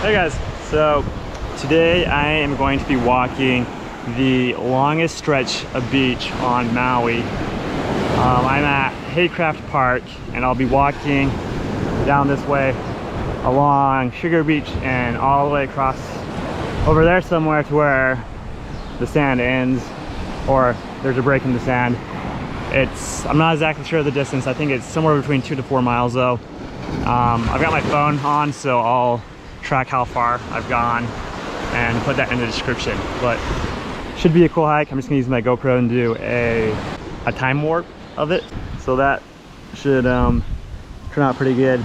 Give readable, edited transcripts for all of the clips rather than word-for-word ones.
Hey guys, so today I am going to be walking the longest stretch of beach on Maui. I'm at Haycraft Park and I'll be walking down this way along Sugar Beach and all the way across over there somewhere to where the sand ends, or there's a break in the sand. I'm not exactly sure of the distance. I think it's somewhere between 2 to 4 miles though. I've got my phone on, so I'll track how far I've gone and put that in the description. But should be a cool hike. I'm just gonna use my GoPro and do a time warp of it, so that should turn out pretty good.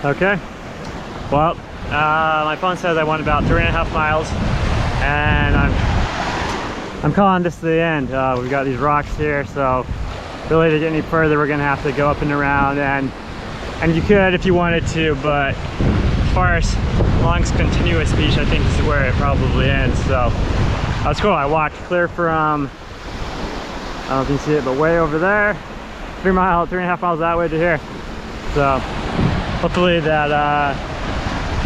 Okay. Well, my phone says I went about 3.5 miles, and I'm calling this the end. We've got these rocks here, so really to get any further, we're gonna have to go up and around, and you could if you wanted to, but as far as long continuous beach, I think this is where it probably ends. So that's cool. I walked clear from, I don't know if you can see it, but way over there, 3.5 miles that way to here. So hopefully that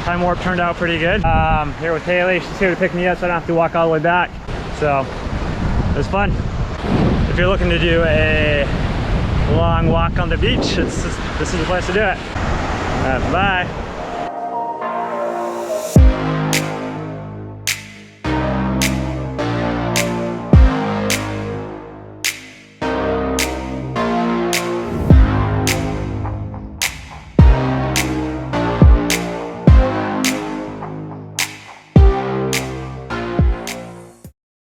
time warp turned out pretty good. Here with Haley, she's here to pick me up so I don't have to walk all the way back. So it was fun. If you're looking to do a long walk on the beach, this is the place to do it. Bye.